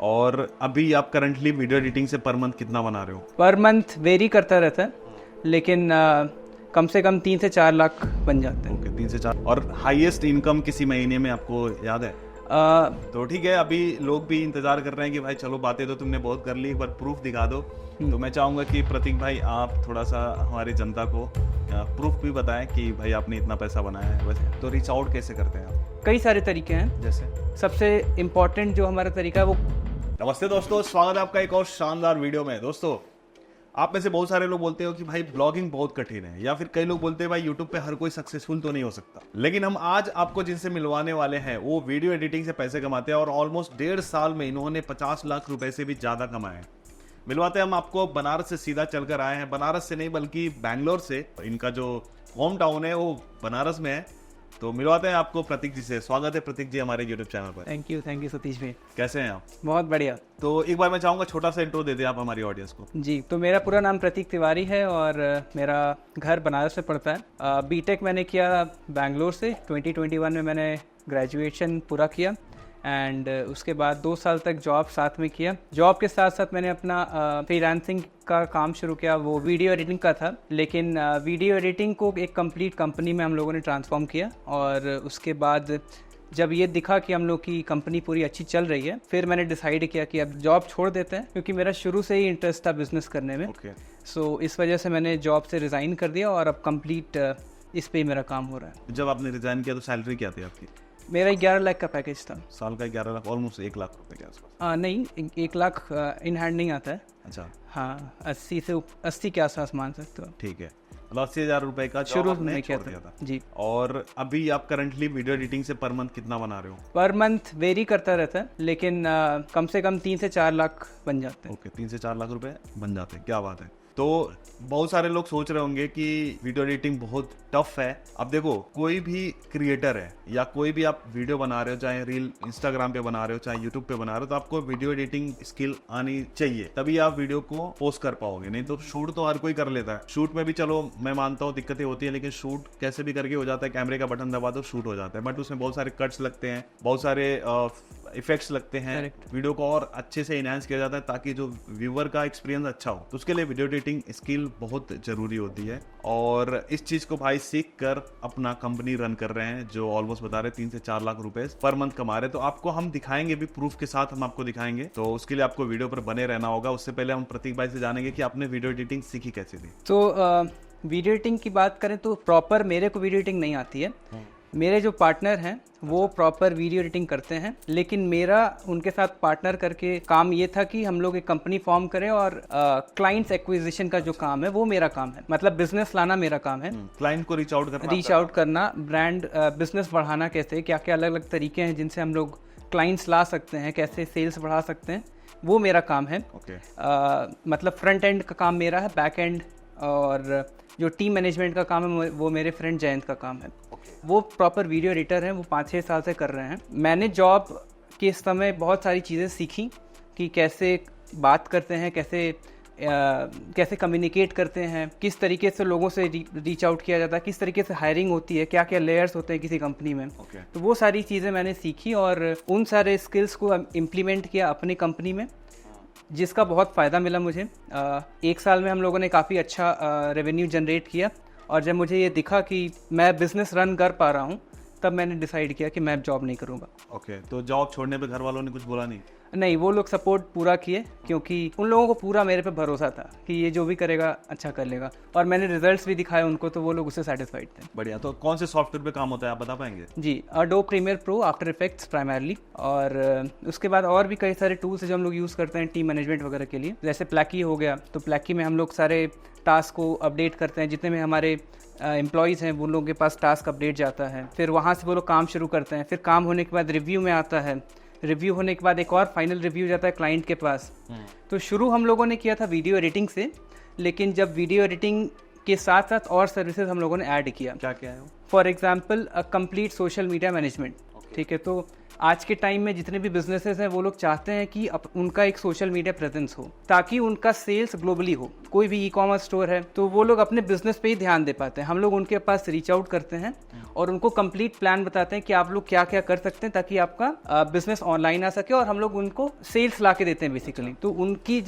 और अभी आप करंटली वीडियो एडिटिंग से पर मंथ कितना बना रहे हो? पर मंथ वेरी करता रहता है, लेकिन कम से कम 3 से 4 लाख बन जाते हैं। ओके, 3 से 4। और हाईएस्ट इनकम किसी महीने में आपको याद है? तो ठीक है, अभी लोग भी इंतजार कर रहे हैं कि भाई चलो बातें तो तुमने बहुत कर ली, एक बार प्रूफ दिखा दो। तो मैं चाहूंगा कि प्रतीक भाई आप थोड़ा सा हमारी जनता को प्रूफ भी बताएं कि भाई आपने इतना पैसा बनाया है। वैसे तो रीच आउट कैसे करते हैं आप? कई सारे तरीके हैं। जैसे सबसे इम्पोर्टेंट जो हमारा तरीका है वो। नमस्ते दोस्तों, स्वागत है आपका एक और शानदार वीडियो में। दोस्तों, आप में से बहुत सारे लोग बोलते हो कि भाई ब्लॉगिंग बहुत कठिन है, या फिर कई लोग बोलते हैं भाई यूट्यूब पे हर कोई सक्सेसफुल तो नहीं हो सकता। लेकिन हम आज आपको जिनसे मिलवाने वाले हैं वो वीडियो एडिटिंग से पैसे कमाते हैं और ऑलमोस्ट 1.5 साल में इन्होंने 50 लाख रुपए से भी ज्यादा कमाए हैं। मिलवाते हैं हम आपको, बनारस से सीधा चलकर आए हैं। बनारस से नहीं बल्कि बैंगलोर से। इनका जो होम टाउन है वो बनारस में है। तो मिलवाते हैं आपको प्रतीक जी से। स्वागत है प्रतीक जी हमारे यूट्यूब चैनल पर। थैंक यू सतीश भाई। कैसे हैं आप? बहुत बढ़िया। तो एक बार मैं चाहूंगा छोटा सा इंट्रो दे दें आप हमारी ऑडियंस को। जी, तो मेरा पूरा नाम प्रतीक तिवारी है और मेरा घर बनारस से पड़ता है। बीटेक मैंने किया बैंगलोर से। 2021 में मैंने ग्रेजुएशन पूरा किया एंड उसके बाद 2 साल तक जॉब साथ में किया। जॉब के साथ साथ मैंने अपना फ्रीलांसिंग का काम शुरू किया, वो वीडियो एडिटिंग का था। लेकिन वीडियो एडिटिंग को एक कंप्लीट कंपनी में हम लोगों ने ट्रांसफॉर्म किया और उसके बाद जब ये दिखा कि हम लोग की कंपनी पूरी अच्छी चल रही है, फिर मैंने डिसाइड किया कि अब जॉब छोड़ देते हैं, क्योंकि मेरा शुरू से ही इंटरेस्ट था बिजनेस करने में। सो इस वजह से मैंने जॉब से रिज़ाइन कर दिया और अब कंप्लीट इस पे ही मेरा काम हो रहा है। जब आपने रिजाइन किया तो सैलरी क्या थी आपकी? मेरा 11 लाख का पैकेज था। साल का 11 लाख, ऑलमोस्ट 1 लाख रुपए के आसपास। नहीं, 1 लाख इन हैंड नहीं आता है। अच्छा। हाँ, 80 के आसपास मान सकते हो। ठीक है, मतलब 80,000 रुपए का शुरू में में छोड़ किया दिया था जी। और अभी आप करंटली वीडियो एडिटिंग से पर मंथ कितना बना रहे हो? पर मंथ वेरी करता रहता है, लेकिन कम से कम 3 से 4 लाख बन जाते हैं। ओके, 3 से 4 लाख रुपए बन जाते हैं। क्या बात है। तो बहुत सारे लोग सोच रहे होंगे कि वीडियो एडिटिंग बहुत टफ है। अब देखो, कोई भी क्रिएटर है या कोई भी आप वीडियो बना रहे हो, चाहे रील इंस्टाग्राम पे बना रहे हो चाहे यूट्यूब पे बना रहे हो, तो आपको वीडियो एडिटिंग स्किल आनी चाहिए, तभी आप वीडियो को पोस्ट कर पाओगे। नहीं तो शूट तो हर कोई कर लेता है। शूट में भी चलो मैं मानता हूँ दिक्कतें होती है, लेकिन शूट कैसे भी करके हो जाता है। कैमरे का बटन दबा दो, शूट हो जाता है। बट उसमें बहुत सारे कट्स लगते हैं, बहुत सारे इफेक्ट्स लगते हैं। वीडियो को और अच्छे से इनहांस किया जाता है ताकि जो व्यूअर का एक्सपीरियंस अच्छा हो। तो उसके लिए वीडियो एडिटिंग स्किल बहुत जरूरी होती है और इस चीज को भाई सीख कर अपना कंपनी रन कर रहे हैं, जो ऑलमोस्ट बता रहे 3 से 4 लाख रुपए पर मंथ कमा रहे हैं। तो आपको हम दिखाएंगे भी, प्रूफ के साथ हम आपको दिखाएंगे। तो उसके लिए आपको वीडियो पर बने रहना होगा। उससे पहले हम प्रतीक भाई से जानेंगे कि आपने वीडियो एडिटिंग सीखी कैसे थी। तो वीडियो एडिटिंग की बात करें तो प्रॉपर मेरे को वीडियो एडिटिंग नहीं आती है। मेरे जो पार्टनर हैं वो प्रॉपर वीडियो एडिटिंग करते हैं, लेकिन मेरा उनके साथ पार्टनर करके काम ये था कि हम लोग एक कंपनी फॉर्म करें और क्लाइंट्स एक्विजिशन का जो काम है वो मेरा काम है। मतलब बिजनेस लाना मेरा काम है। क्लाइंट को रीच आउट करना, ब्रांड बिजनेस बढ़ाना, कैसे क्या क्या अलग अलग तरीके हैं जिनसे हम लोग क्लाइंट्स ला सकते हैं, कैसे सेल्स बढ़ा सकते हैं, वो मेरा काम है। मतलब फ्रंट एंड का काम मेरा है, बैक एंड और जो टीम मैनेजमेंट का काम है वो मेरे फ्रेंड जयंत का काम है। वो प्रॉपर वीडियो एडिटर हैं, वो 5-6 साल से कर रहे हैं। मैंने जॉब के समय बहुत सारी चीज़ें सीखी कि कैसे बात करते हैं, कैसे कम्युनिकेट करते हैं, किस तरीके से लोगों से रीच आउट किया जाता है, किस तरीके से हायरिंग होती है, क्या क्या लेयर्स होते हैं किसी कंपनी में। तो वो सारी चीज़ें मैंने सीखी और उन सारे स्किल्स को इम्प्लीमेंट किया अपनी कंपनी में, जिसका बहुत फ़ायदा मिला मुझे। 1 साल में हम लोगों ने काफ़ी अच्छा रेवेन्यू जनरेट किया और जब मुझे ये दिखा कि मैं बिज़नेस रन कर पा रहा हूँ, तब मैंने डिसाइड किया कि मैं जॉब नहीं करूँगा। तो जॉब छोड़ने पे घर वालों ने कुछ बोला नहीं? नहीं, वो लोग सपोर्ट पूरा किए, क्योंकि उन लोगों को पूरा मेरे पे भरोसा था कि ये जो भी करेगा अच्छा कर लेगा, और मैंने रिजल्ट्स भी दिखाए उनको, तो वो लोग उससे सेटिस्फाइड थे। बढ़िया। तो कौन से सॉफ्टवेयर पे काम होता है आप बता पाएंगे? जी, Adobe Premiere Pro, After Effects primarily, और उसके बाद और भी कई सारे टूल्स हैं जो हम लोग यूज़ करते हैं टीम मैनेजमेंट वगैरह के लिए। जैसे प्लैकी हो गया, तो प्लैकी में हम लोग सारे टास्क को अपडेट करते हैं। जितने में हमारे एम्प्लॉयज़ हैं वो लोगों के पास टास्क अपडेट जाता है, फिर वहाँ से वो लोग काम शुरू करते हैं। फिर काम होने के बाद रिव्यू में आता है, रिव्यू होने के बाद एक और फाइनल रिव्यू जाता है क्लाइंट के पास। तो शुरू हम लोगों ने किया था वीडियो एडिटिंग से, लेकिन जब वीडियो एडिटिंग के साथ साथ और सर्विसेज हम लोगों ने ऐड किया। क्या क्या है वो? For example complete social media management. ठीक है, तो आज के टाइम में जितने भी बिजनेसेस हैं वो लोग चाहते हैं कि उनका एक सोशल मीडिया प्रेजेंस हो ताकि उनका सेल्स ग्लोबली हो। कोई भी ई-कॉमर्स स्टोर है तो वो लोग अपने बिजनेस पे ही ध्यान दे पाते हैं। हम लोग उनके पास रीच आउट करते हैं और उनको कंप्लीट प्लान बताते हैं कि आप लोग क्या क्या कर सकते हैं ताकि आपका बिजनेस ऑनलाइन आ सके, और हम लोग उनको सेल्स ला के देते हैं बेसिकली। तो उनकी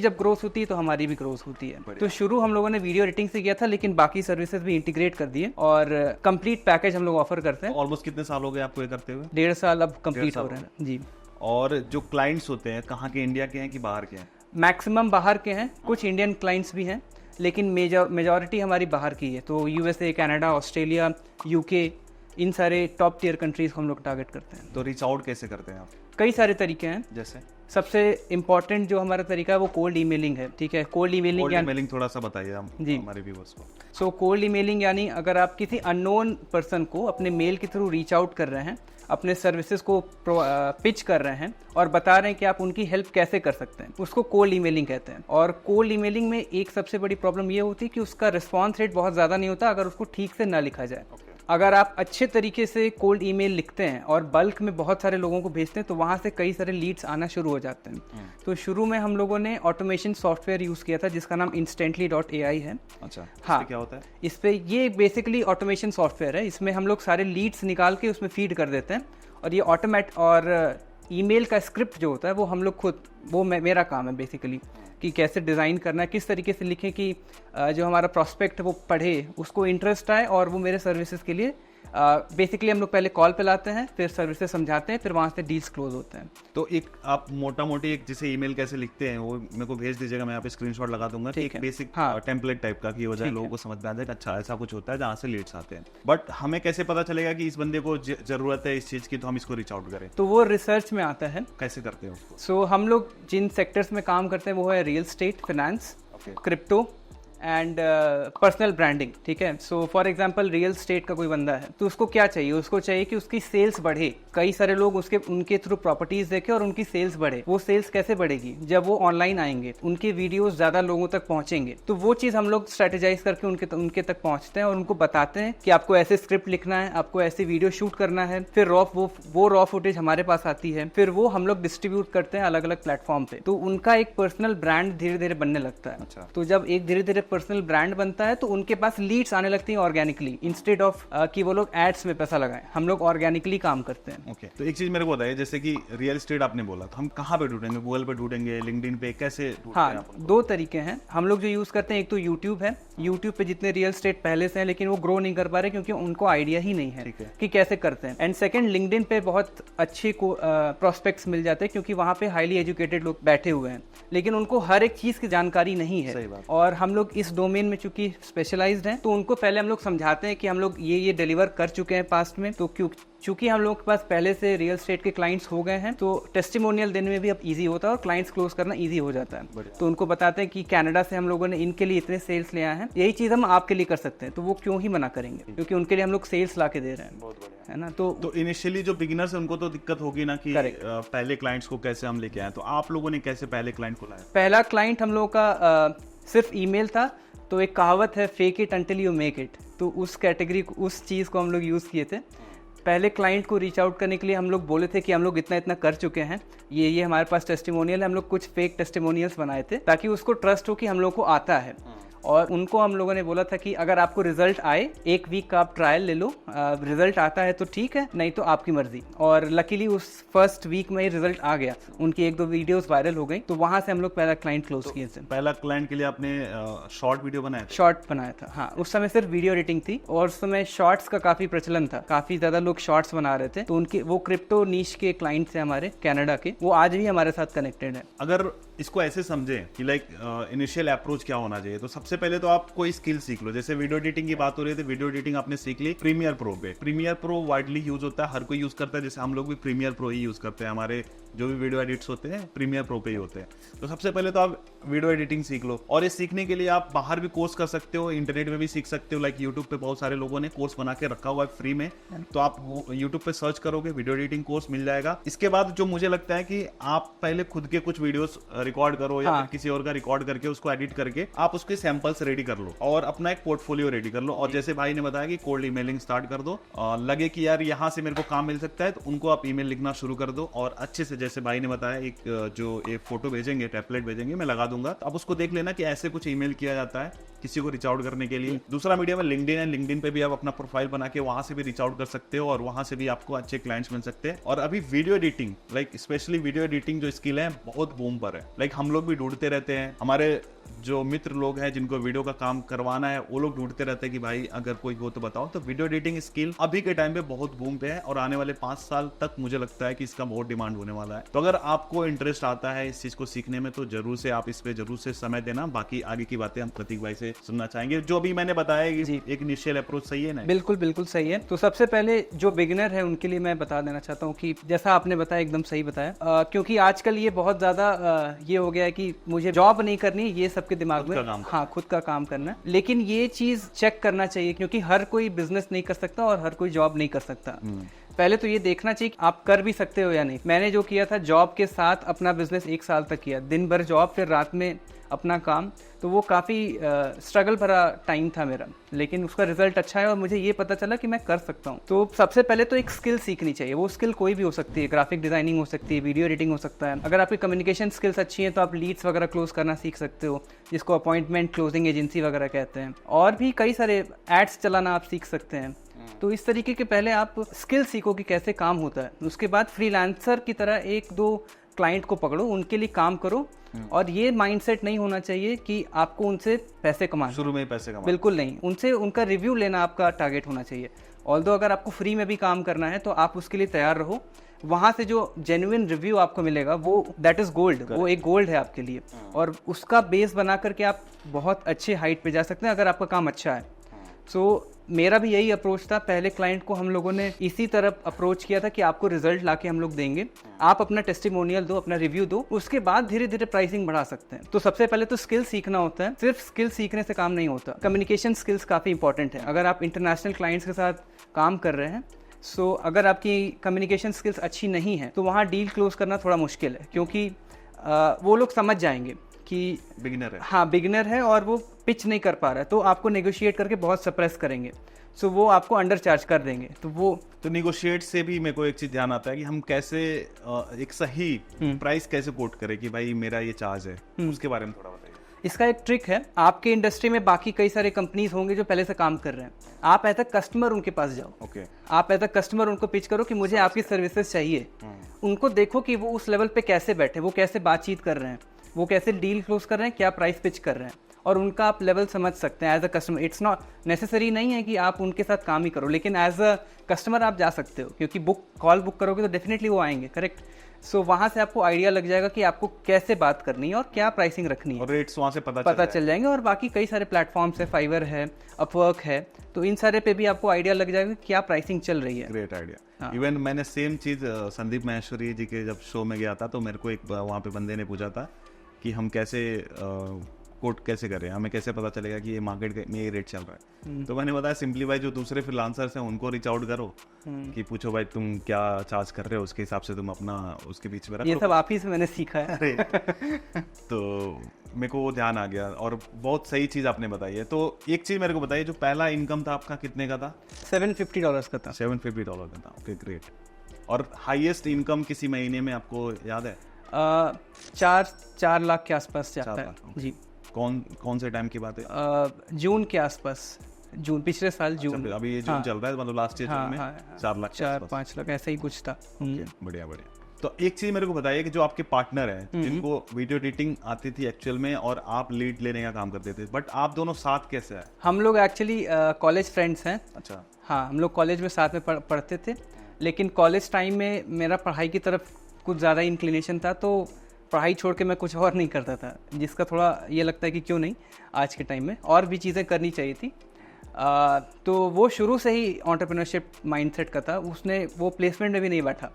जब ग्रोथ होती है तो हमारी भी ग्रोथ होती है। तो शुरू हम लोगों ने वीडियो एडिटिंग से किया था, लेकिन बाकी सर्विसेज भी इंटीग्रेट कर दिए और कंप्लीट पैकेज हम लोग ऑफर करते हैं। ऑलमोस्ट कितने साल हो गए आपको ये करते हुए? 1.5 साल अब कंप्लीट हो रहे हैं जी। और जो क्लाइंट्स होते हैं कहाँ के, इंडिया के हैं कि बाहर के हैं? मैक्सिमम बाहर के हैं, कुछ इंडियन क्लाइंट्स भी हैं, लेकिन मेजॉरिटी हमारी बाहर की है। तो यूएसए, कनाडा, ऑस्ट्रेलिया, यूके, इन सारे टॉप टियर कंट्रीज को हम लोग टारगेट करते हैं। तो रीच आउट कैसे करते हैं आप? कई सारे तरीके हैं। जैसे सबसे इम्पोर्टेंट जो हमारा तरीका है वो कोल्ड ईमेलिंग है। ठीक है, कोल्ड ईमेलिंग थोड़ा सा बताइए हम जी हमारे व्यूअर्स को। सो कोल्ड ईमेलिंग यानी अगर आप किसी अननोन पर्सन को अपने मेल के थ्रू रीच आउट कर रहे हैं, अपने सर्विसेज को पिच कर रहे हैं और बता रहे हैं कि आप उनकी हेल्प कैसे कर सकते हैं, उसको कोल्ड ईमेलिंग कहते हैं। और कोल्ड ईमेलिंग में एक सबसे बड़ी प्रॉब्लम ये होती है कि उसका रिस्पॉन्स रेट बहुत ज़्यादा नहीं होता अगर उसको ठीक से ना लिखा जाए। अगर आप अच्छे तरीके से कोल्ड ईमेल लिखते हैं और बल्क में बहुत सारे लोगों को भेजते हैं तो वहाँ से कई सारे लीड्स आना शुरू हो जाते हैं। तो शुरू में हम लोगों ने ऑटोमेशन सॉफ्टवेयर यूज़ किया था जिसका नाम instantly.ai है। अच्छा, हाँ, क्या होता है इस पे? ये बेसिकली ऑटोमेशन सॉफ्टवेयर है। इसमें हम लोग सारे लीड्स निकाल के उसमें फीड कर देते हैं और ये और ईमेल का स्क्रिप्ट जो होता है वो हम लोग खुद, वो मेरा काम है बेसिकली कि कैसे डिज़ाइन करना है, किस तरीके से लिखें कि जो हमारा प्रॉस्पेक्ट है वो पढ़े, उसको इंटरेस्ट आए और वो मेरे सर्विसेज के लिए बेसिकली हम लोग पहले कॉल पे लाते हैं, फिर सर्विसेज समझाते हैं, फिर वहाँ से डील्स क्लोज होते हैं। तो एक आप मोटा मोटी एक जैसे ईमेल कैसे लिखते हैं वो मेरे को भेज दीजिएगा, मैं यहाँ पे स्क्रीनशॉट लगा दूंगा। ठीक है, बेसिक हाँ, टेम्पलेट टाइप का कि हो जाए, लोगों को समझ में आ जाए अच्छा ऐसा कुछ होता है जहाँ से लीड्स आते हैं। बट हमें कैसे पता चलेगा कि इस बंदे को जरूरत है इस चीज की तो हम इसको रीच आउट करें? तो वो रिसर्च में आता है। कैसे करते हैं उसको? सो हम लोग जिन सेक्टर्स में काम करते हैं वो है real estate, finance, crypto and personal branding. ठीक है, so for example real estate का कोई बंदा है तो उसको क्या चाहिए? उसको चाहिए कि उसकी सेल्स बढ़े, कई सारे लोग उनके थ्रू प्रॉपर्टीज देखें और उनकी सेल्स बढ़े। वो सेल्स कैसे बढ़ेगी? जब वो ऑनलाइन आएंगे, उनके वीडियोस ज्यादा लोगों तक पहुंचेंगे। तो वो चीज हम लोग स्ट्रेटेजाइज करके उनके तक पहुंचते हैं और उनको बताते हैं कि आपको ऐसे स्क्रिप्ट लिखना है, आपको ऐसे वीडियो शूट करना है। फिर वो रॉ फुटेज हमारे पास आती है, फिर वो हम लोग डिस्ट्रीब्यूट करते हैं अलग अलग प्लेटफॉर्म पे। तो उनका एक पर्सनल ब्रांड धीरे धीरे बनने लगता है। अच्छा। तो जब एक धीरे धीरे पर्सनल ब्रांड बनता है तो उनके पास लीड्स आने लगती हैं ऑर्गेनिकली, इंस्टेड ऑफ कि वो लोग एड्स में पैसा लगाएं। हम लोग ऑर्गेनिकली काम करते हैं। ओके, तो एक चीज मेरे को बताइए, जैसे कि रियल एस्टेट आपने बोला, तो हम कहाँ पे ढूंढेंगे? गूगल पे ढूंढेंगे, लिंक्डइन पे, कैसे ढूंढते हैं? हाँ, दो तरीके हैं हम लोग जो यूज करते हैं। एक तो यूट्यूब है। यूट्यूब पे जितने रियल एस्टेट पहले से हैं लेकिन वो ग्रो नहीं कर पा रहे क्योंकि उनको आइडिया ही नहीं है कि कैसे करते हैं। एंड सेकंड, लिंक्डइन पे बहुत अच्छे प्रोस्पेक्ट्स मिल जाते हैं क्योंकि वहाँ पे हाईली एजुकेटेड लोग बैठे हुए हैं लेकिन उनको हर एक चीज की जानकारी नहीं है। और हम लोग इस डोमेन में चूंकि स्पेशलाइज्ड हैं तो उनको पहले हम लोग समझाते हैं कि हम लोग ये डिलीवर कर चुके हैं पास्ट में। तो चूंकि हम लोग के पास पहले से रियल एस्टेट के क्लाइंट्स हो गए हैं तो टेस्टिमोनियल देने में भी अब इजी होता है और क्लाइंट्स क्लोज करना इजी हो जाता है। तो उनको बताते हैं कि कनाडा से हम लोगों ने इनके लिए इतने सेल्स ले आए हैं, यही चीज हम आपके लिए कर सकते हैं। तो वो क्यों ही मना करेंगे, क्योंकि उनके लिए हम लोग सेल्स ला के दे रहे हैं, है ना। तो इनिशियली जो बिगिनर्स है उनको तो दिक्कत होगी ना कि पहले क्लाइंट्स को कैसे हम लेके आए, तो आप लोगों ने कैसे पहले क्लाइंट को लाया? पहला क्लाइंट हम लोगों का सिर्फ ईमेल था। तो एक कहावत है, fake it until you make it. तो उस कैटेगरी को, उस चीज़ को हम लोग यूज़ किए थे। पहले क्लाइंट को रीच आउट करने के लिए हम लोग बोले थे कि हम लोग इतना इतना कर चुके हैं, ये हमारे पास टेस्टिमोनियल है। हम लोग कुछ फेक टेस्टिमोनियल्स बनाए थे ताकि उसको ट्रस्ट हो कि हम लोग को आता है। और उनको हम लोगों ने बोला था कि अगर आपको रिजल्ट आए, 1 वीक का आप ट्रायल ले लो, रिजल्ट आता है तो ठीक है, नहीं तो आपकी मर्जी। और लकीली उस फर्स्ट वीक में ही रिजल्ट आ गया, उनकी 1-2 वीडियोस वायरल हो गई। तो वहां से हम लोग पहला क्लाइंट क्लोज किए थे। पहला क्लाइंट के लिए आपने शॉर्ट वीडियो बनाया था? शॉर्ट बनाया था, हाँ। उस समय सिर्फ वीडियो एडिटिंग थी और उस समय शॉर्ट्स का काफी प्रचलन था, काफी ज्यादा लोग शॉर्ट्स बना रहे थे। तो उनके वो क्रिप्टो नीश के क्लाइंट्स हैं हमारे, कनाडा के, वो आज भी हमारे साथ कनेक्टेड है। अगर इसको ऐसे समझें कि लाइक इनिशियल अप्रोच क्या होना चाहिए, तो सबसे पहले तो आप कोई स्किल सीख लो। जैसे वीडियो एडिटिंग की बात हो रही है तो वीडियो एडिटिंग आपने सीख ली प्रीमियर प्रो पे। प्रीमियर प्रो वाइडली यूज होता है, हर कोई यूज करता है, जैसे हम लोग भी प्रीमियर प्रो ही यूज करते हैं। हमारे जो भी वीडियो एडिट्स होते हैं प्रीमियर प्रो पे ही होते हैं। तो सबसे पहले तो आप वीडियो एडिटिंग सीख लो, और ये सीखने के लिए आप बाहर भी कोर्स कर सकते हो, इंटरनेट में भी सीख सकते हो। लाइक यूट्यूब पे बहुत सारे लोगों ने कोर्स बना के रखा हुआ है फ्री में, तो आप यूट्यूब पे सर्च करोगे वीडियो एडिटिंग कोर्स मिल जाएगा। इसके बाद जो मुझे लगता है कि आप पहले खुद के कुछ वीडियोस रिकॉर्ड करो या किसी और का रिकॉर्ड करके उसको एडिट करके आप उसके सैंपल्स रेडी कर लो और अपना एक पोर्टफोलियो रेडी कर लो। और जैसे भाई ने बताया कि कोल्ड ईमेलिंग स्टार्ट कर दो, लगे कि यार यहाँ से मेरे को काम मिल सकता है तो उनको आप ईमेल लिखना शुरू कर दो और अच्छे से, जैसे भाई ने बताया, एक जो एक फोटो भेजेंगे, टेम्पलेट भेजेंगे, मैं लगा दूंगा, अब उसको देख लेना कि ऐसे कुछ ईमेल किया जाता है किसी को रीच आउट करने के लिए। दूसरा मीडियम है लिंक्डइन है, लिंक्डइन पे भी आप अपना प्रोफाइल बना के वहां से भी रीच आउट कर सकते हो और वहां से भी आपको अच्छे क्लाइंट्स मिल सकते हैं। और अभी video editing, like specially video editing जो स्किल है बहुत बूम पर है। लाइक हम लोग भी ढूंढते रहते हैं, हमारे जो मित्र लोग हैं जिनको वीडियो का काम करवाना है वो लोग ढूंढते रहते हैं कि भाई अगर कोई हो तो बताओ। तो वीडियो एडिटिंग स्किल अभी के टाइम पे बहुत बूम पे है और आने वाले 5 साल तक मुझे लगता है कि इसका बहुत डिमांड होने वाला है। तो अगर आपको इंटरेस्ट आता है इस चीज को सीखने में तो जरूर से आप इस पे जरूर से समय देना। बाकी आगे की बातें हम प्रतीक भाई से सुनना चाहेंगे। जो अभी मैंने बताया एक इनिशियल अप्रोच सही है ना? बिल्कुल बिल्कुल सही है। तो सबसे पहले जो बिगिनर है उनके लिए मैं बता देना चाहता हूँ कि जैसा आपने बताया एकदम सही बताया, क्योंकि आजकल ये बहुत ज्यादा ये हो गया है कि मुझे जॉब नहीं करनी, ये सबके दिमाग में, हाँ खुद का काम करना। लेकिन ये चीज चेक करना चाहिए क्योंकि हर कोई बिजनेस नहीं कर सकता और हर कोई जॉब नहीं कर सकता। पहले तो ये देखना चाहिए कि आप कर भी सकते हो या नहीं। मैंने जो किया था जॉब के साथ अपना बिजनेस 1 साल तक किया, दिन भर जॉब फिर रात में अपना काम, तो वो काफ़ी स्ट्रगल भरा टाइम था मेरा, लेकिन उसका रिजल्ट अच्छा है और मुझे ये पता चला कि मैं कर सकता हूँ। तो सबसे पहले तो एक स्किल सीखनी चाहिए। वो स्किल कोई भी हो सकती है, ग्राफिक डिजाइनिंग हो सकती है, वीडियो एडिटिंग हो सकता है। अगर आपकी कम्युनिकेशन स्किल्स अच्छी हैं तो आप लीड्स वगैरह क्लोज करना सीख सकते हो, जिसको अपॉइंटमेंट क्लोजिंग एजेंसी वगैरह कहते हैं। और भी कई सारे एड्स चलाना आप सीख सकते हैं। तो इस तरीके के पहले आप स्किल सीखो कि कैसे काम होता है। उसके बाद फ्रीलांसर की तरह 1-2 क्लाइंट को पकड़ो, उनके लिए काम करो। और ये माइंडसेट नहीं होना चाहिए कि आपको उनसे पैसे कमाना, शुरू में ही पैसे कमाना, बिल्कुल नहीं। उनसे उनका रिव्यू लेना आपका टारगेट होना चाहिए। ऑल्दो अगर आपको फ्री में भी काम करना है तो आप उसके लिए तैयार रहो। वहाँ से जो जेन्युइन रिव्यू आपको मिलेगा वो दैट इज गोल्ड, वो एक गोल्ड है आपके लिए। और उसका बेस बना करके आप बहुत अच्छे हाइट पे जा सकते हैं अगर आपका काम अच्छा है। सो मेरा भी यही अप्रोच था। पहले क्लाइंट को हम लोगों ने इसी तरफ अप्रोच किया था कि आपको रिजल्ट लाके हम लोग देंगे, आप अपना टेस्टिमोनियल दो, अपना रिव्यू दो, उसके बाद धीरे धीरे प्राइसिंग बढ़ा सकते हैं। तो सबसे पहले तो स्किल सीखना होता है। सिर्फ स्किल सीखने से काम नहीं होता, कम्युनिकेशन स्किल्स काफ़ी इंपॉर्टेंट है। अगर आप इंटरनेशनल क्लाइंट्स के साथ काम कर रहे हैं, सो अगर आपकी कम्युनिकेशन स्किल्स अच्छी नहीं है तो वहाँ डील क्लोज करना थोड़ा मुश्किल है, क्योंकि वो लोग समझ जाएंगे कि बिगिनर है, हाँ बिगिनर है और वो पिच नहीं कर पा रहा है, तो आपको नेगोशिएट करके बहुत सप्रेस करेंगे। सो वो आपको अंडर चार्ज कर देंगे। तो निगोशिएट से भी मेरे को एक चीज ध्यान आता है कि हम कैसे एक सही प्राइस कैसे कोट करें कि भाई मेरा ये चार्ज है, उसके बारे में थोड़ा बताइए। इसका एक ट्रिक है। आपके इंडस्ट्री में बाकी कई सारे कंपनीज होंगे जो पहले से काम कर रहे हैं। आप एज अ कस्टमर उनके पास जाओ। ओके। आप एज अ कस्टमर उनको पिच करो कि मुझे आपकी सर्विसेज चाहिए। उनको देखो कि वो उस लेवल पे कैसे बैठे, वो कैसे बातचीत कर रहे हैं, वो कैसे डील क्लोज कर रहे हैं, क्या प्राइस पिच कर रहे हैं, और उनका आप लेवल समझ सकते हैं as a customer. It's not necessary नहीं है कि आप उनके साथ काम ही करो, लेकिन एज अ कस्टमर आप जा सकते हो, क्योंकि कॉल बुक करोगे तो डेफिनेटली वो आएंगे, करेक्ट। सो वहाँ से आपको आइडिया लग जाएगा कि आपको कैसे बात करनी है और क्या प्राइसिंग रखनी है, और रेट्स वहाँ से पता चल जाएंगे। और बाकी कई सारे प्लेटफॉर्म्स है, फाइवर है, अपवर्क है, तो इन सारे पे भी आपको आइडिया लग जाएगा कि क्या प्राइसिंग चल रही है। Great idea. इवन मैंने सेम चीज संदीप महेश्वरी जी के जब शो में गया था तो मेरे को एक वहाँ पे बंदे ने पूछा था कि हम कैसे कोट कैसे करें, हमें कैसे पता चलेगा कि ये मार्केट में ये रेट चल रहा है। तो मैंने बताया सिंपली भाई जो दूसरे फ्रीलांसर्स हैं उनको रीच आउट करो कि पूछो भाई तुम क्या चार्ज कर रहे हो, उसके हिसाब से तुम अपना उसके बीच में रखो। ये सब आप ही से मैंने सीखा है। तो मेरे को वो ध्यान आ गया और बहुत सही चीज आपने बताई है। तो एक चीज मेरे को बताइए, जो पहला इनकम था आपका कितने का था? $750 का था। $750 का था, ओके ग्रेट। और हाईएस्ट इनकम किसी महीने में आपको याद है? 4 लाख के आसपास जाता है जी। कौन से टाइम की बात है? जून के आसपास, जून पिछले साल जून। अच्छा, अभी ये जून चल रहा है, मतलब लास्ट ईयर में 4-5 लाख ऐसा ही कुछ था। बढ़िया बढ़िया। तो एक चीज मेरे को बताइए कि जो आपके पार्टनर हैं जिनको वीडियो एडिटिंग आती थी एक्चुअल में और आप लीड लेने का काम करते थे, बट आप दोनों साथ कैसे आए? हम लोग एक्चुअली कॉलेज फ्रेंड्स हैं। अच्छा। हाँ, हम लोग कॉलेज में साथ में पढ़ते थे, लेकिन कॉलेज टाइम में मेरा पढ़ाई की तरफ कुछ ज़्यादा इंक्लिनेशन था, तो पढ़ाई छोड़ के मैं कुछ और नहीं करता था, जिसका थोड़ा ये लगता है कि क्यों नहीं, आज के टाइम में और भी चीज़ें करनी चाहिए थी। तो वो शुरू से ही एंटरप्रेन्योरशिप माइंडसेट का था, उसने वो प्लेसमेंट में भी नहीं बैठा।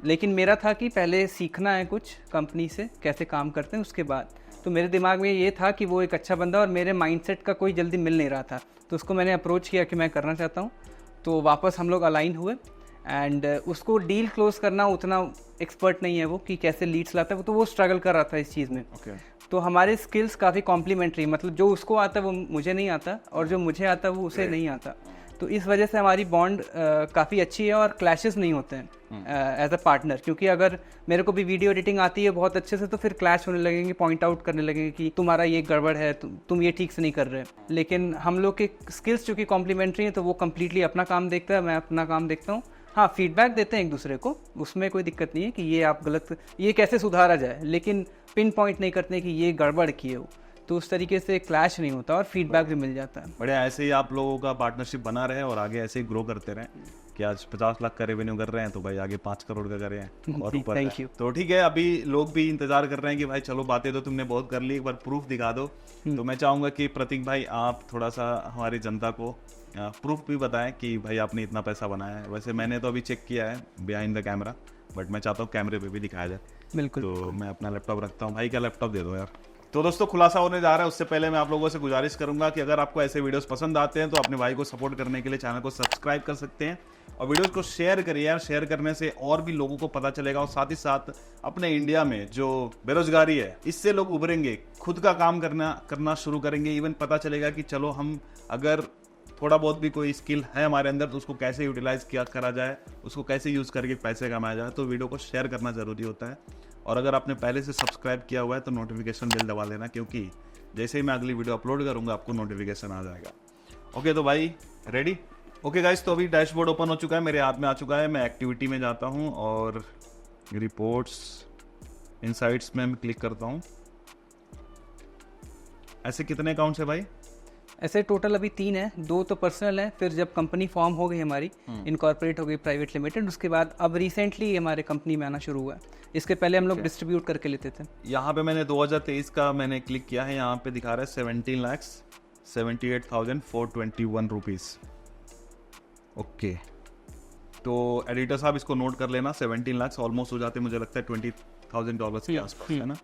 लेकिन मेरा था कि पहले सीखना है कुछ कंपनी से कैसे काम करते हैं, उसके बाद। तो मेरे दिमाग में ये था कि वो एक अच्छा बंदा और मेरे माइंडसेट का कोई जल्दी मिल नहीं रहा था, तो उसको मैंने अप्रोच किया कि मैं करना चाहता हूँ। तो वापस हम लोग अलाइन हुए एंड उसको डील क्लोज करना उतना एक्सपर्ट नहीं है वो कि कैसे लीड्स लाता है, तो वो स्ट्रगल कर रहा था इस चीज़ में। ओके तो हमारे स्किल्स काफ़ी कॉम्प्लीमेंट्री, मतलब जो उसको आता है वो मुझे नहीं आता, और जो मुझे आता है वो उसे नहीं आता। तो इस वजह से हमारी बॉन्ड काफ़ी अच्छी है और क्लैशेस नहीं होते हैं एज अ पार्टनर। क्योंकि अगर मेरे को भी वीडियो एडिटिंग आती है बहुत अच्छे से, तो फिर क्लैश होने लगेंगे, पॉइंट आउट करने लगेंगे कि तुम्हारा ये गड़बड़ है, तुम ये ठीक से नहीं कर रहे। लेकिन हम लोग के स्किल्स चूँकि कॉम्प्लीमेंट्री हैं, तो वो कम्प्लीटली अपना काम देखता है, मैं अपना काम देखता हूँ। हाँ, फीडबैक देते हैं एक दूसरे को, उसमें कोई दिक्कत नहीं है कि ये आप गलत, ये कैसे सुधारा जाए, लेकिन पिन पॉइंट नहीं करते कि ये गड़बड़ किए हो। तो उस तरीके से क्लैश नहीं होता और फीडबैक भी मिल जाता है। बढ़िया, ऐसे ही आप लोगों का पार्टनरशिप बना रहे और आगे ऐसे ही ग्रो करते रहें कि आज 50 लाख का रेवेन्यू कर रहे हैं तो भाई आगे 5 करोड़ का कर रहे हैं और ऊपर। Thank you. तो ठीक है, अभी लोग भी इंतजार कर रहे हैं कि भाई चलो बातें तो तुमने बहुत कर ली, एक बार प्रूफ दिखा दो। तो मैं चाहूंगा कि प्रतीक भाई आप थोड़ा सा हमारी जनता को प्रूफ भी बताएं कि भाई आपने इतना पैसा बनाया है। वैसे मैंने तो अभी चेक किया है बिहाइंड द कैमरा, बट मैं चाहता हूँ कैमरे पे भी दिखाया जाए। बिल्कुल। तो मैं अपना लैपटॉप रखता हूँ, भाई का लैपटॉप दे दो यार। तो दोस्तों खुलासा होने जा रहा है, उससे पहले मैं आप लोगों से गुजारिश करूंगा कि अगर आपको ऐसे वीडियोस पसंद आते हैं तो अपने भाई को सपोर्ट करने के लिए चैनल को सब्सक्राइब कर सकते हैं और वीडियोस को शेयर करिए यार। शेयर करने से और भी लोगों को पता चलेगा और साथ ही साथ अपने इंडिया में जो बेरोजगारी है इससे लोग उभरेंगे, खुद का काम करना शुरू करेंगे। इवन पता चलेगा कि चलो हम अगर थोड़ा बहुत भी कोई स्किल है हमारे अंदर तो उसको कैसे यूटिलाइज करा जाए, उसको कैसे यूज करके पैसे कमाया जाए। तो वीडियो को शेयर करना जरूरी होता है। और अगर आपने पहले से सब्सक्राइब किया हुआ है तो नोटिफिकेशन बेल दबा लेना, क्योंकि जैसे ही मैं अगली वीडियो अपलोड करूंगा आपको नोटिफिकेशन आ जाएगा। ओके तो भाई रेडी? ओके गाइस, तो अभी डैशबोर्ड ओपन हो चुका है, मेरे हाथ में आ चुका है। मैं एक्टिविटी में जाता हूं और रिपोर्ट्स इनसाइट्स में क्लिक करता हूं। ऐसे कितने अकाउंट्स है भाई? ऐसे टोटल अभी 3 है, 2 तो पर्सनल है। फिर जब कंपनी फॉर्म हो गई हमारी, इनकॉर्पोरेट हो गई प्राइवेट लिमिटेड, उसके बाद अब रिसेंटली हमारे कंपनी में आना शुरू हुआ है। इसके पहले हम लोग डिस्ट्रीब्यूट करके लेते थे। यहाँ पे मैंने 2023 का मैंने क्लिक किया है, यहाँ पे दिखा रहा है 17,78,421 रुपीज़। ओके, तो एडिटर साहब इसको नोट कर लेना। 17 लाख ऑलमोस्ट हो जाते मुझे लगता है $20,000 के आसपास, है ना।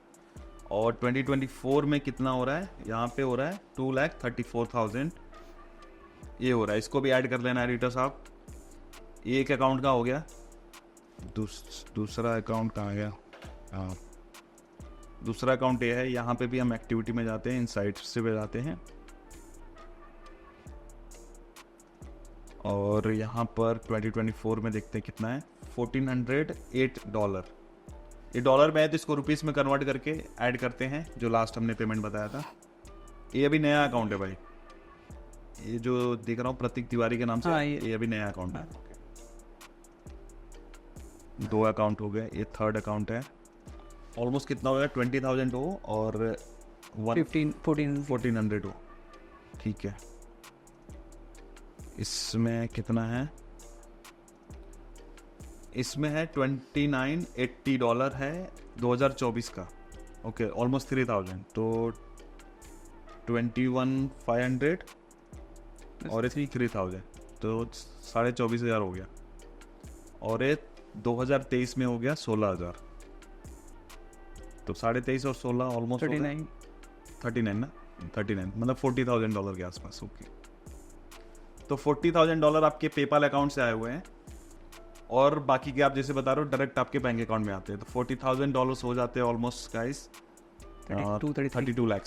और 2024 में कितना हो रहा है? यहाँ पे हो रहा है 2,34,000 ये हो रहा है। इसको भी ऐड कर लेना एडिटर साहब। ये एक अकाउंट का हो गया। दूसरा अकाउंट कहाँ गया? हाँ, दूसरा अकाउंट ये है। यहाँ पे भी हम एक्टिविटी में जाते हैं, इनसाइट्स से भी जाते हैं और यहाँ पर 2024 में देखते हैं कितना है। $1,408। ये डॉलर में है तो इसको रुपीस में कन्वर्ट करके ऐड करते हैं, जो लास्ट हमने पेमेंट बताया था। ये अभी नया अकाउंट है भाई, ये जो देख रहा हूँ प्रतीक तिवारी के नाम से। हाँ, ये अभी नया अकाउंट है। 2 अकाउंट हो गए, ये थर्ड अकाउंट है। ऑलमोस्ट कितना हो गया? 20,000 हो और 1400 हो। ठीक है, इसमें कितना है? इसमें है $2980 है 2024 का। ओके, ऑलमोस्ट 3,000, तो 21,500 और 3,000, तो 24,500 हो गया। और ये 2023 में हो गया 16,000, तो 23.5 और 16 ऑलमोस्ट 39 ना, 39 मतलब $40,000 के आसपास। ओके, तो $40,000 आपके पेपाल अकाउंट से आए हुए हैं और बाकी के आप जैसे बता रहे हो डायरेक्ट आपके बैंक अकाउंट में आते हैं। तो $40,000 हो जाते हैं ऑलमोस्ट गाइस 32 लाख।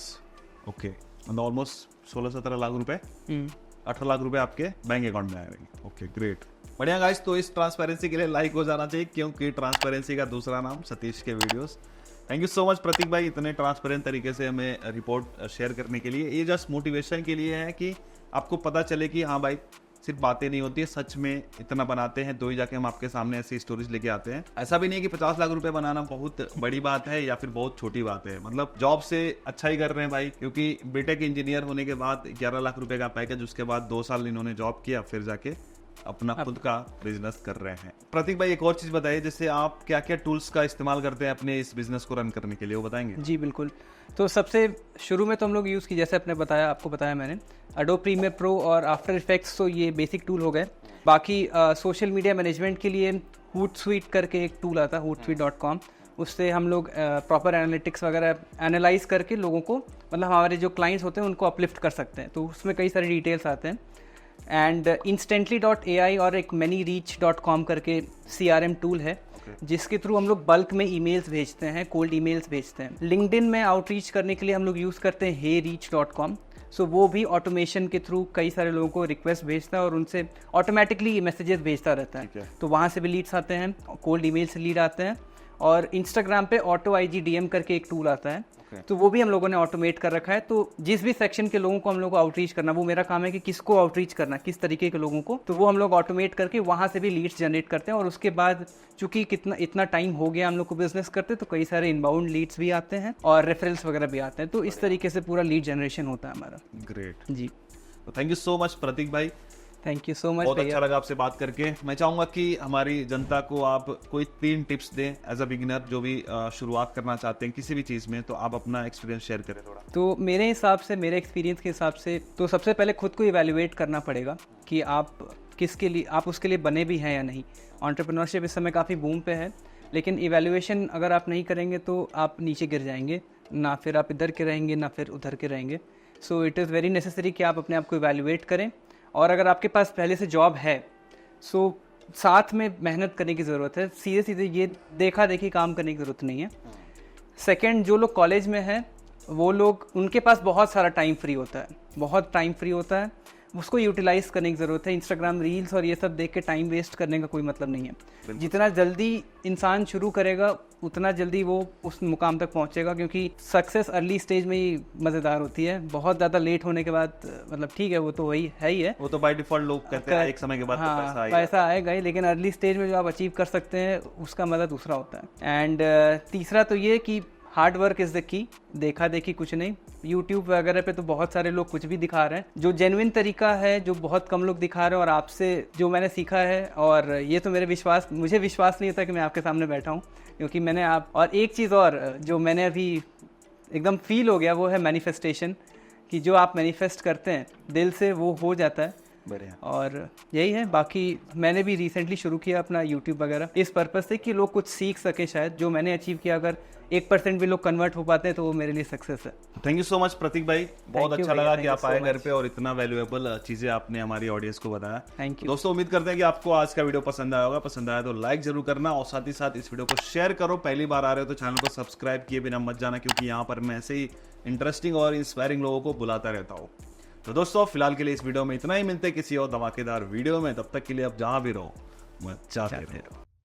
ओके, मतलब ऑलमोस्ट 16-17 लाख रुपए, 18 लाख रुपए आपके बैंक अकाउंट में आएंगे। ओके ग्रेट, बढ़िया गाइस। तो इस ट्रांसपेरेंसी के लिए लाइक हो जाना चाहिए, क्योंकि ट्रांसपेरेंसी का दूसरा नाम सतीश के videos. Thank you so much Prateek भाई, इतने ट्रांसपेरेंट तरीके से हमें रिपोर्ट शेयर करने के लिए। ये जस्ट मोटिवेशन के लिए है कि आपको पता चले कि हाँ भाई सिर्फ बातें नहीं होती है, सच में इतना बनाते हैं तो ही जाके हम आपके सामने ऐसी स्टोरीज लेके आते हैं। ऐसा भी नहीं कि 50 लाख रुपए बनाना बहुत बड़ी बात है या फिर बहुत छोटी बात है। मतलब जॉब से अच्छा ही कर रहे हैं भाई, क्योंकि बीटेक इंजीनियर होने के बाद 11 लाख रुपए का पैकेज, उसके बाद 2 साल इन्होंने जॉब किया, फिर जाके अपना खुद का बिजनेस कर रहे हैं। प्रतीक भाई एक और चीज बताइए, जैसे आप क्या क्या टूल्स का इस्तेमाल करते हैं अपने इस बिजनेस को रन करने के लिए, वो बताएंगे? जी बिल्कुल। तो सबसे शुरू में तो हम लोग यूज़ की, जैसे आपको बताया मैंने, एडोब प्रीमियर प्रो और आफ्टर इफेक्ट्स, तो ये बेसिक टूल हो गए। बाकी सोशल मीडिया मैनेजमेंट के लिए Hootsuite करके एक टूल आता है, hootsuite.com, उससे हम लोग प्रॉपर एनालिटिक्स वगैरह एनालाइज करके लोगों को, मतलब हमारे जो क्लाइंट्स होते हैं उनको अपलिफ्ट कर सकते हैं। तो उसमें कई सारे डिटेल्स आते हैं। एंड instantly.ai और एक manyreach.com करके CRM टूल है। जिसके थ्रू हम लोग बल्क में ईमेल्स भेजते हैं, कोल्ड ईमेल्स भेजते हैं। लिंक्डइन में आउटरीच करने के लिए हम लोग यूज़ करते हैं heyreach.com। सो वो भी ऑटोमेशन के थ्रू कई सारे लोगों को रिक्वेस्ट भेजता है और उनसे ऑटोमेटिकली मैसेजेस भेजता रहता है। तो वहाँ से भी लीड्स आते हैं, कोल्ड ईमेल से लीड आते हैं। और इंस्टाग्राम पे ऑटो IGDM करके एक टूल आता है, तो वो भी हम लोगों ने ऑटोमेट कर रखा है। तो जिस भी सेक्शन के लोगों को हम लोग को आउटरीच करना, वो मेरा काम है कि किसको आउटरीच करना, किस तरीके के लोगों को, तो वो हम लोग ऑटोमेट करके वहाँ से भी लीड्स जनरेट करते हैं। और उसके बाद चूंकि इतना टाइम हो गया हम लोग को बिजनेस करते, तो कई सारे इनबाउंड लीड्स भी आते हैं और रेफरेंस वगैरह भी आते हैं। तो इस तरीके से पूरा लीड जनरेशन होता है हमारा। ग्रेट जी, thank you so much Prateek भाई, थैंक यू सो मच। बहुत अच्छा लगा आपसे बात करके। मैं चाहूंगा कि हमारी जनता को आप कोई 3 टिप्स दें एज अ बिगिनर, जो भी शुरुआत करना चाहते हैं किसी भी चीज़ में, तो आप अपना एक्सपीरियंस शेयर करें थोड़ा। तो मेरे हिसाब से, मेरे एक्सपीरियंस के हिसाब से, तो सबसे पहले खुद को इवैल्यूएट करना पड़ेगा कि आप किसके लिए, आप उसके लिए बने भी हैं या नहीं। एंटरप्रेन्योरशिप इस समय काफ़ी बूम पे है, लेकिन इवैल्यूएशन अगर आप नहीं करेंगे तो आप नीचे गिर जाएंगे, ना फिर आप इधर के रहेंगे ना फिर उधर के रहेंगे। So it is very necessary कि आप अपने आप को इवैल्यूएट करें। और अगर आपके पास पहले से जॉब है, सो साथ में मेहनत करने की ज़रूरत है। सीधे सीधे ये देखा देखी काम करने की ज़रूरत नहीं है। सेकंड, जो लोग कॉलेज में हैं वो लोग, उनके पास बहुत सारा टाइम फ्री होता है, बहुत टाइम फ्री होता है, उसको यूटिलाइज़ करने की ज़रूरत है। इंस्टाग्राम रील्स और ये सब देख के टाइम वेस्ट करने का कोई मतलब नहीं है। जितना जल्दी इंसान शुरू करेगा उतना जल्दी वो उस मुकाम तक पहुंचेगा, क्योंकि सक्सेस अर्ली स्टेज में ही मज़ेदार होती है। बहुत ज़्यादा लेट होने के बाद, मतलब ठीक है वो तो वही है ही है, वो तो बाय डिफॉल्ट लोग कहते हैं एक समय के बाद हाँ, तो पैसा आएगा ही, लेकिन अर्ली स्टेज में जो आप अचीव कर सकते हैं उसका मज़ा दूसरा होता है। एंड तीसरा तो ये कि hard work is the key, देखा देखी कुछ नहीं। यूट्यूब वगैरह पे तो बहुत सारे लोग कुछ भी दिखा रहे हैं, जो जेन्युइन तरीका है जो बहुत कम लोग दिखा रहे हैं। और आपसे जो मैंने सीखा है, और ये तो मुझे विश्वास नहीं होता कि मैं आपके सामने बैठा हूँ, क्योंकि मैंने और एक चीज़ और जो मैंने अभी एकदम फील हो गया, वो है मैनिफेस्टेशन, कि जो आप मैनिफेस्ट करते हैं दिल से वो हो जाता है। बढ़िया। और यही है। बाकी मैंने भी रिसेंटली शुरू किया अपना यूट्यूब वगैरह इस पर्पज़ से कि लोग कुछ सीख सके। शायद जो मैंने अचीव किया, अगर 1% भी लोग कन्वर्ट हो पाते हैं तो वो मेरे लिए सक्सेस है। Thank you so much Prateek भाई, बहुत अच्छा लगा कि आप आए so घर पे और इतना वैल्यूएबल चीजें आपने हमारी ऑडियंस को बताया। थैंक यू दोस्तों, उम्मीद करते हैं कि आपको आज का वीडियो पसंद आया होगा। पसंद आया तो लाइक जरूर करना और साथ ही साथ इस वीडियो को शेयर करो। पहली बार आ रहे हो तो चैनल को सब्सक्राइब किए बिना मत जाना, क्योंकि यहाँ पर मैं ऐसे ही इंटरेस्टिंग और इंस्पायरिंग लोगों को बुलाता रहता हूँ। तो दोस्तों, फिलहाल के लिए इस वीडियो में इतना ही। मिलते हैं किसी और धमाकेदार वीडियो में, तब तक के लिए आप जहां भी रहो मचाते रहो।